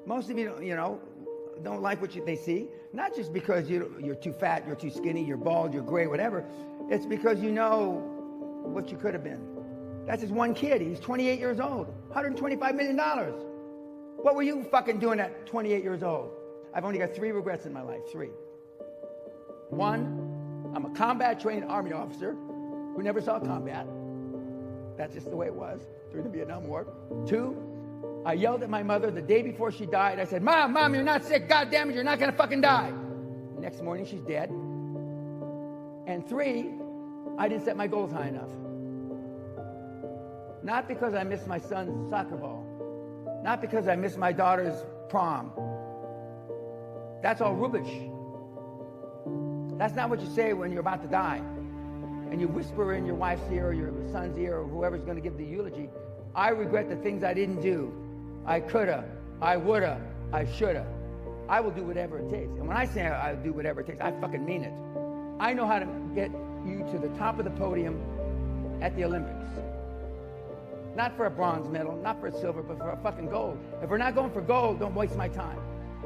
Most of you, don't like what they see. Not just because you're too fat, you're too skinny, you're bald, you're gray, whatever. It's because you know what you could have been. That's just one kid. He's 28 years old. $125 million. What were you fucking doing at 28 years old? I've only got 3 regrets in my life. 3. 1, I'm a combat-trained Army officer who never saw combat. That's just the way it was during the Vietnam War. 2, I yelled at my mother the day before she died. I said, Mom, you're not sick. God damn it, you're not going to fucking die. Next morning, she's dead. And 3, I didn't set my goals high enough. Not because I missed my son's soccer ball. Not because I missed my daughter's prom. That's all rubbish. That's not what you say when you're about to die. And you whisper in your wife's ear or your son's ear or whoever's going to give the eulogy, I regret the things I didn't do. I coulda, I woulda, I shoulda. I will do whatever it takes. And when I say I'll do whatever it takes, I fucking mean it. I know how to get you to the top of the podium at the Olympics. Not for a bronze medal, not for a silver, but for a fucking gold. If we're not going for gold, don't waste my time.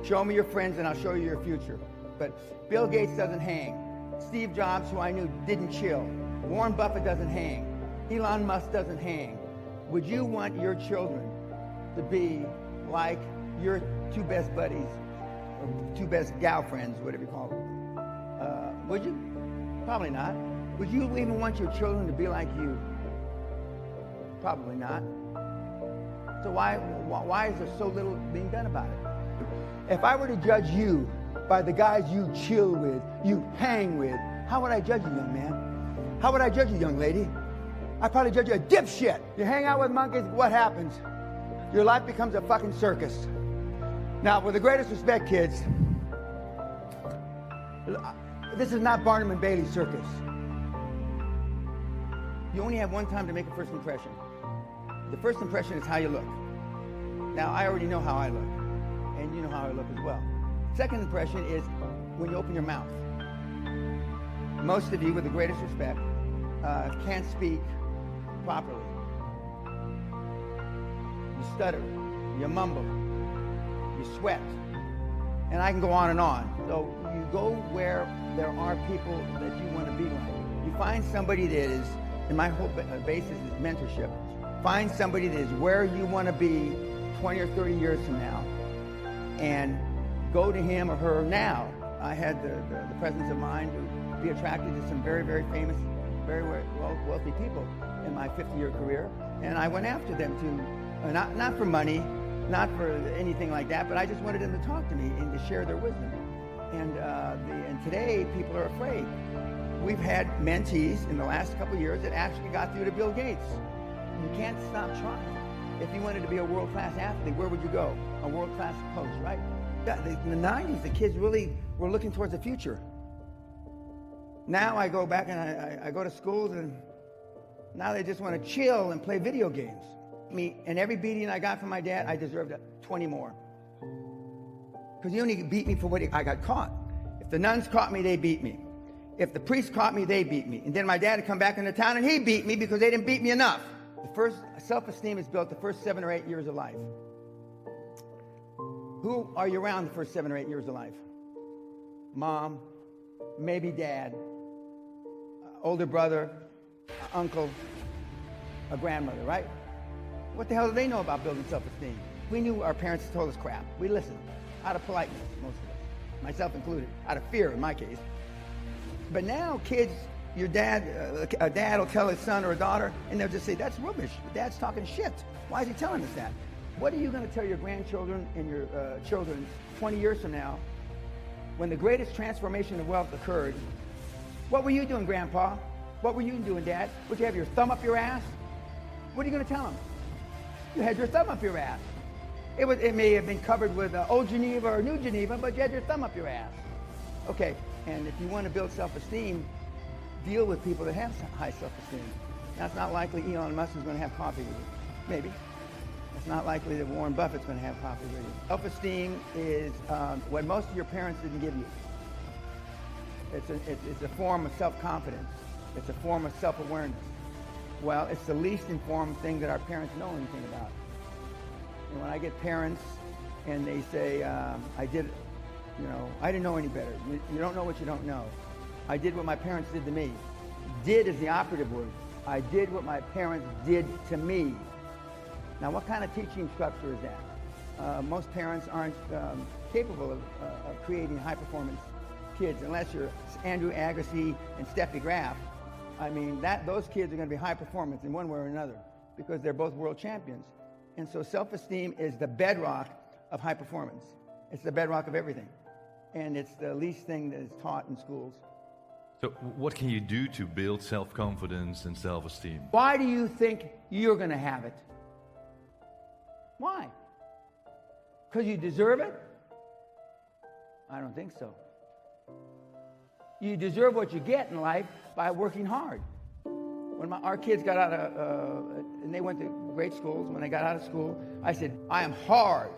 Show me your friends and I'll show you your future. But Bill Gates doesn't hang. Steve Jobs, who I knew, didn't chill. Warren Buffett doesn't hang. Elon Musk doesn't hang. Would you want your children to be like your 2 best buddies, or 2 best gal friends, whatever you call them? Would you? Probably not. Would you even want your children to be like you? Probably not. So why is there so little being done about it? If I were to judge you by the guys you chill with, you hang with, how would I judge you, young man? How would I judge you, young lady? I'd probably judge you a dipshit. You hang out with monkeys, what happens? Your life becomes a fucking circus. Now, with the greatest respect, kids, this is not Barnum and Bailey circus. You only have one time to make a first impression. The first impression is how you look. Now, I already know how I look, and you know how I look as well. Second impression is when you open your mouth. Most of you, with the greatest respect, can't speak properly. You stutter, you mumble, you sweat, and I can go on and on. So you go where there are people that you want to be like. You find somebody that is, and my whole basis is mentorship. Find somebody that is where you want to be 20 or 30 years from now, and go to him or her now. I had the presence of mind to be attracted to some very, very famous, very wealthy people in my 50-year career, and I went after them to, not for money, not for anything like that, but I just wanted them to talk to me and to share their wisdom. And today, people are afraid. We've had mentees in the last couple of years that actually got through to Bill Gates. You can't stop trying. If you wanted to be a world-class athlete, where would you go? A world-class coach, right? In the 90s, the kids really were looking towards the future. Now I go back and I go to schools, and now they just want to chill and play video games. And every beating I got from my dad, I deserved 20 more. Because he only beat me for what I got caught. If the nuns caught me, they beat me. If the priests caught me, they beat me. And then my dad would come back into town and he beat me because they didn't beat me enough. The first self-esteem is built the first 7 or 8 years of life. Who are you around the first 7 or 8 years of life? Mom, maybe dad, older brother, uncle, a grandmother, right? What the hell do they know about building self-esteem? We knew our parents told us crap. We listened out of politeness, most of us, myself included, out of fear in my case. But now kids, your dad, a dad will tell his son or a daughter, and they'll just say, that's rubbish. Dad's talking shit. Why is he telling us that? What are you going to tell your grandchildren and your children 20 years from now when the greatest transformation of wealth occurred? What were you doing, Grandpa? What were you doing, Dad? Would you have your thumb up your ass? What are you going to tell them? You had your thumb up your ass. It may have been covered with Old Geneva or New Geneva, but you had your thumb up your ass. Okay, and if you want to build self-esteem, deal with people that have high self-esteem. Now, it's not likely Elon Musk is going to have coffee with you. Maybe. It's not likely that Warren Buffett's going to have coffee with you. Self-esteem is what most of your parents didn't give you. It's a form of self-confidence. It's a form of self-awareness. Well, it's the least informed thing that our parents know anything about. And when I get parents and they say, I didn't know any better. You don't know what you don't know. I did what my parents did to me. Did is the operative word. I did what my parents did to me. Now, what kind of teaching structure is that? Most parents aren't capable of creating high-performance kids unless you're Andrew Agassi and Steffi Graf. I mean, those kids are going to be high performance in one way or another because they're both world champions. And so self-esteem is the bedrock of high performance. It's the bedrock of everything. And it's the least thing that is taught in schools. So what can you do to build self-confidence and self-esteem? Why do you think you're going to have it? Why? Because you deserve it? I don't think so. You deserve what you get in life by working hard. When our kids got out of, and they went to great schools, when they got out of school, I said, I am hard.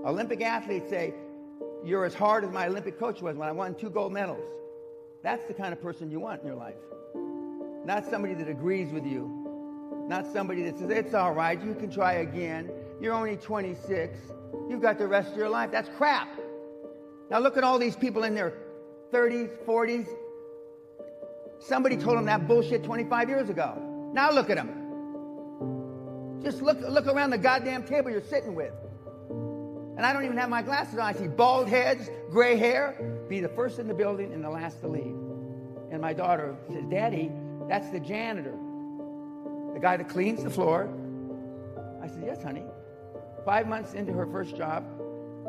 Olympic athletes say, you're as hard as my Olympic coach was when I won 2 gold medals. That's the kind of person you want in your life. Not somebody that agrees with you. Not somebody that says, it's all right, you can try again. You're only 26. You've got the rest of your life. That's crap. Now look at all these people in their 30s, 40s. Somebody told them that bullshit 25 years ago. Now look at them. Just look around the goddamn table you're sitting with. And I don't even have my glasses on. I see bald heads, gray hair. Be the first in the building and the last to leave. And my daughter says, Daddy, that's the janitor. The guy that cleans the floor. I said, yes, honey. 5 months into her first job,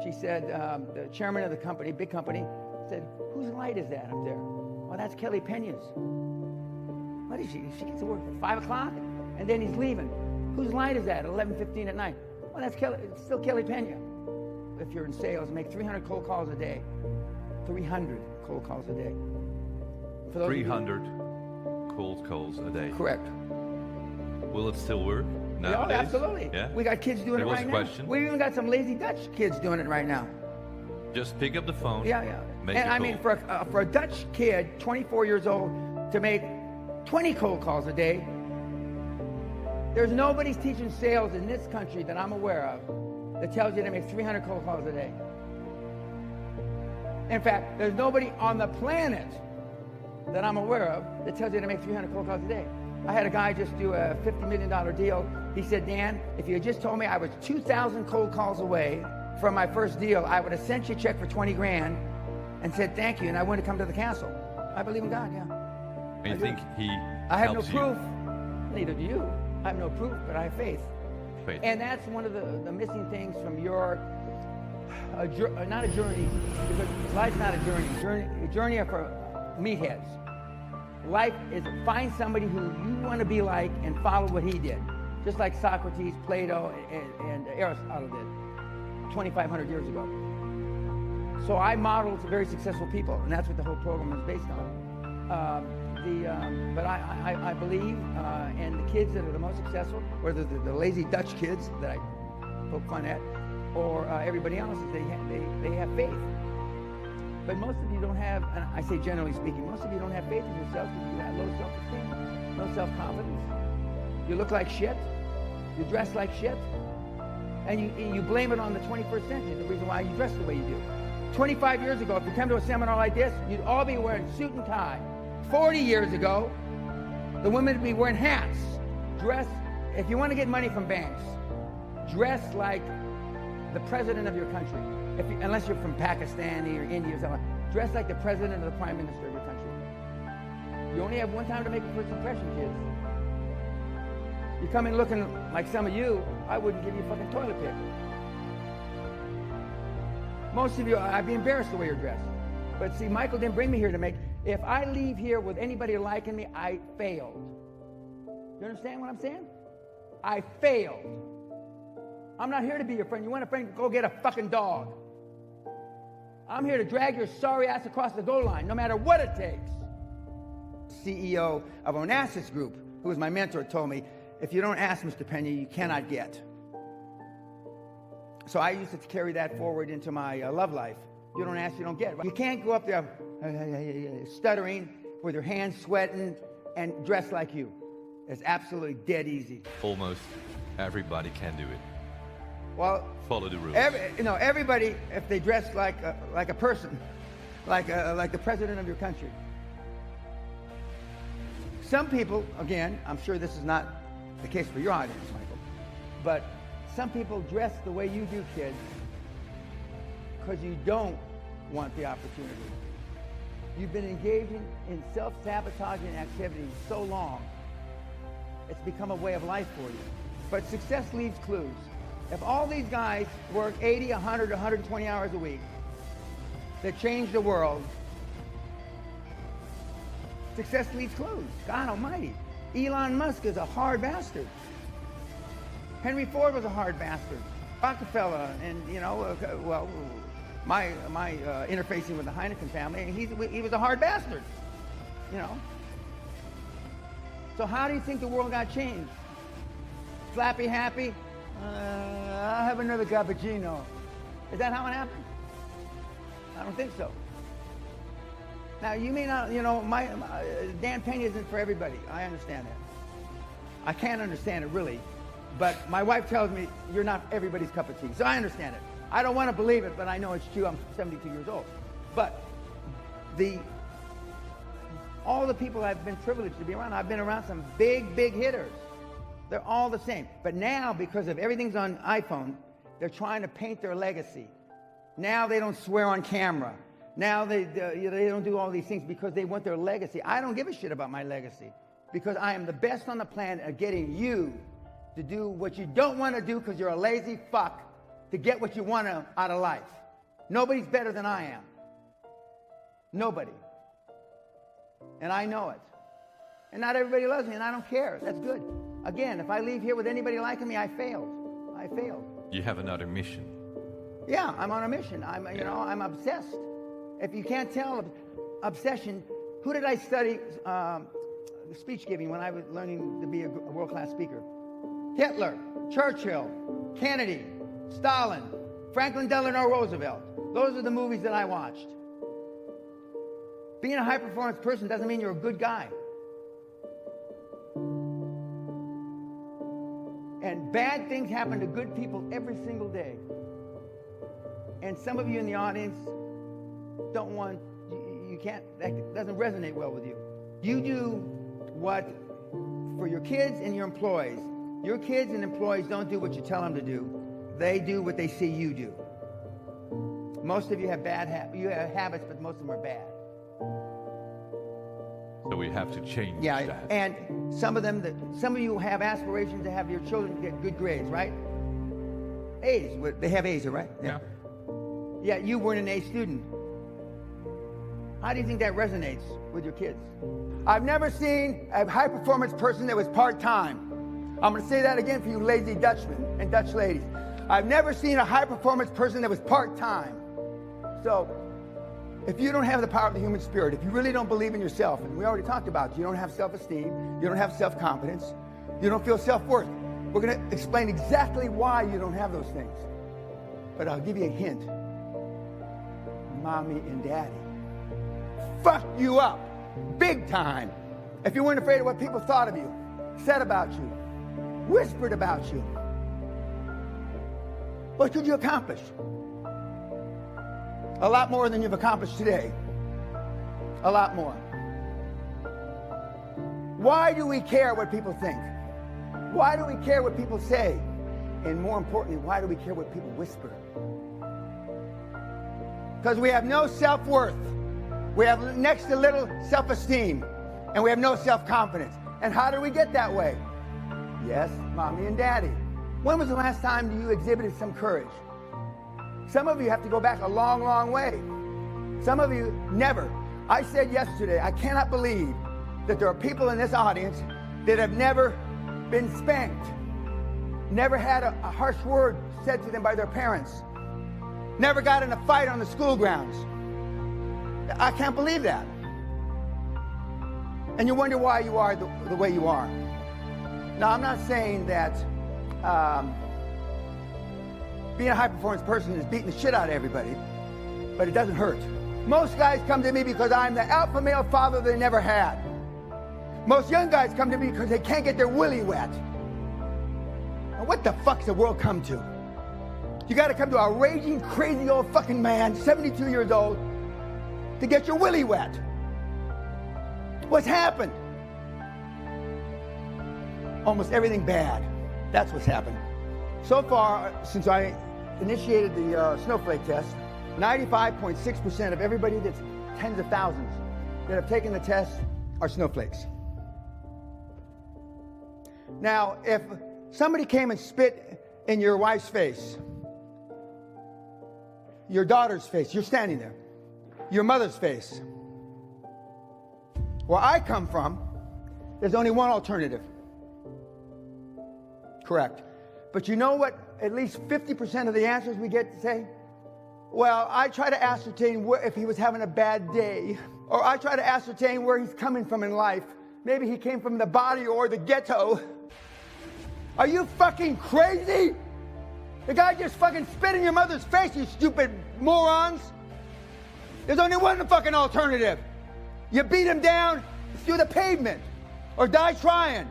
she said, the chairman of the company, big company, said, whose light is that up there? Well, that's Kelly Pena's. What is she? She gets to work at 5 o'clock, and then he's leaving. Whose light is that at 11:15 at night? Well, that's Kelly. It's still Kelly Pena. If you're in sales, make 300 cold calls a day. 300 cold calls a day. 300 cold calls a day. Correct. Will it still work nowadays? Oh, absolutely. Yeah? We got kids doing it right now. Question. We even got some lazy Dutch kids doing it right now. Just pick up the phone. Yeah. Make and a I call. mean, for a Dutch kid, 24 years old, to make 20 cold calls a day, there's nobody's teaching sales in this country that I'm aware of that tells you to make 300 cold calls a day. In fact, there's nobody on the planet that I'm aware of that tells you to make 300 cold calls a day. I had a guy just do a $50 million deal. He said, Dan, if you had just told me I was 2,000 cold calls away from my first deal, I would have sent you a check for 20 grand and said thank you, and I wouldn't come to the castle. I believe in God, yeah. And you think he I have no helps proof. you? Neither do you. I have no proof, but I have faith. Faith. And that's one of the missing things from your, not a journey, because life's not a journey. Journey are for meatheads. Life is find somebody who you want to be like and follow what he did. Just like Socrates, Plato, and Aristotle did 2,500 years ago. So I modeled very successful people, and that's what the whole program is based on. But I believe, and the kids that are the most successful, whether they're the lazy Dutch kids that I poke fun at, or everybody else, they have faith. But most of you don't have, and I say generally speaking, most of you don't have faith in yourselves because you have low self-esteem, no self-confidence. You look like shit. You dress like shit. And you blame it on the 21st century, the reason why you dress the way you do. 25 years ago, if you come to a seminar like this, you'd all be wearing suit and tie. 40 years ago, the women would be wearing hats. Dress, if you want to get money from banks, dress like the president of your country. Unless you're from Pakistan or India or something, dress like the president or the prime minister of your country. You only have one time to make a first impression, kids. You come in looking like some of you, I wouldn't give you fucking toilet paper. Most of you, I'd be embarrassed the way you're dressed. But see, Michael didn't bring me here to make, if I leave here with anybody liking me, I failed. You understand what I'm saying? I failed. I'm not here to be your friend. You want a friend, go get a fucking dog. I'm here to drag your sorry ass across the goal line, no matter what it takes. CEO of Onassis Group, who was my mentor, told me, if you don't ask, Mr. Pena, you cannot get. So I used to carry that forward into my love life. You don't ask, you don't get. You can't go up there stuttering with your hands sweating and dress like you. It's absolutely dead easy. Almost everybody can do it. Well, follow the rules. Everybody, if they dress like a person, like the president of your country. Some people, again, I'm sure this is not the case for your audience, Michael, but some people dress the way you do, kids, because you don't want the opportunity. You've been engaging in self-sabotaging activities so long, it's become a way of life for you. But success leaves clues. If all these guys work 80, 100, 120 hours a week that change the world, success leaves clues. God almighty. Elon Musk is a hard bastard. Henry Ford was a hard bastard. Rockefeller, and my interfacing with the Heineken family, and he was a hard bastard. So how do you think the world got changed? Slappy happy? I'll have another cappuccino. Is that how it happened? I don't think so. Now, you may not, Dan Pena isn't for everybody. I understand that. I can't understand it, really. But my wife tells me you're not everybody's cup of tea. So I understand it. I don't want to believe it, but I know it's true. I'm 72 years old. But all the people I've been privileged to be around, I've been around some big, big hitters. They're all the same. But now, because of everything's on iPhone, they're trying to paint their legacy. Now they don't swear on camera. Now they don't do all these things because they want their legacy. I don't give a shit about my legacy because I am the best on the planet at getting you to do what you don't want to do because you're a lazy fuck to get what you want out of life. Nobody's better than I am. Nobody. And I know it. And not everybody loves me, and I don't care. That's good. Again, if I leave here with anybody liking me, I failed. I failed. You have another mission. Yeah, I'm on a mission. I'm obsessed. If you can't tell, obsession. Who did I study speech giving when I was learning to be a world-class speaker? Hitler, Churchill, Kennedy, Stalin, Franklin Delano Roosevelt. Those are the movies that I watched. Being a high-performance person doesn't mean you're a good guy. And bad things happen to good people every single day. And some of you in the audience don't want, you can't, that doesn't resonate well with you. You do what, for your kids and your employees. Your kids and employees don't do what you tell them to do. They do what they see you do. Most of you have bad habits, but most of them are bad. So we have to change that. And some of you have aspirations to have your children get good grades, right? A's. They have A's, right? Yeah. Yeah, you weren't an A student. How do you think that resonates with your kids? I've never seen a high-performance person that was part-time. I'm going to say that again for you lazy Dutchmen and Dutch ladies. I've never seen a high-performance person that was part-time. So, if you don't have the power of the human spirit, if you really don't believe in yourself, and we already talked about you don't have self-esteem, you don't have self-confidence, you don't feel self-worth, we're going to explain exactly why you don't have those things. But I'll give you a hint. Mommy and daddy fuck you up big time. If you weren't afraid of what people thought of you, said about you, whispered about you, what could you accomplish? A lot more than you've accomplished today. A lot more. Why do we care what people think? Why do we care what people say? And more importantly, why do we care what people whisper? Because we have no self-worth. We have next to little self-esteem. And we have no self-confidence. And how do we get that way? Yes, mommy and daddy. When was the last time you exhibited some courage? Some of you have to go back a long, long way. Some of you never. I said yesterday, I cannot believe that there are people in this audience that have never been spanked, never had a harsh word said to them by their parents, never got in a fight on the school grounds. I can't believe that. And you wonder why you are the way you are. Now, I'm not saying that being a high-performance person is beating the shit out of everybody, but it doesn't hurt. Most guys come to me because I'm the alpha male father they never had. Most young guys come to me because they can't get their willy wet. Now, what the fuck's the world come to? You got to come to a raging, crazy old fucking man, 72 years old, to get your willy wet. What's happened? Almost everything bad. That's what's happened. So far, since I initiated the snowflake test, 95.6% of everybody that's tens of thousands that have taken the test are snowflakes. Now, if somebody came and spit in your wife's face, your daughter's face, you're standing there, your mother's face, where I come from, there's only one alternative. Correct. But you know what at least 50% of the answers we get to say? Well, I try to ascertain if he was having a bad day, or I try to ascertain where he's coming from in life. Maybe he came from the body or the ghetto. Are you fucking crazy? The guy just fucking spit in your mother's face, you stupid morons. There's only one fucking alternative. You beat him down through the pavement, or die trying.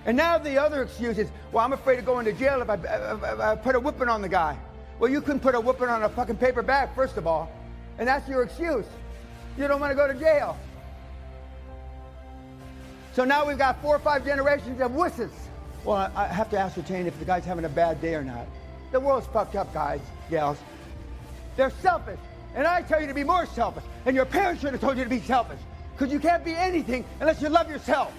And now the other excuse is, well, I'm afraid of going to jail if I put a whipping on the guy. Well, you couldn't put a whipping on a fucking paper bag, first of all. And that's your excuse. You don't want to go to jail. So now we've got 4 or 5 generations of wusses. Well, I have to ascertain if the guy's having a bad day or not. The world's fucked up, guys, gals. They're selfish. And I tell you to be more selfish. And your parents should have told you to be selfish. Because you can't be anything unless you love yourself.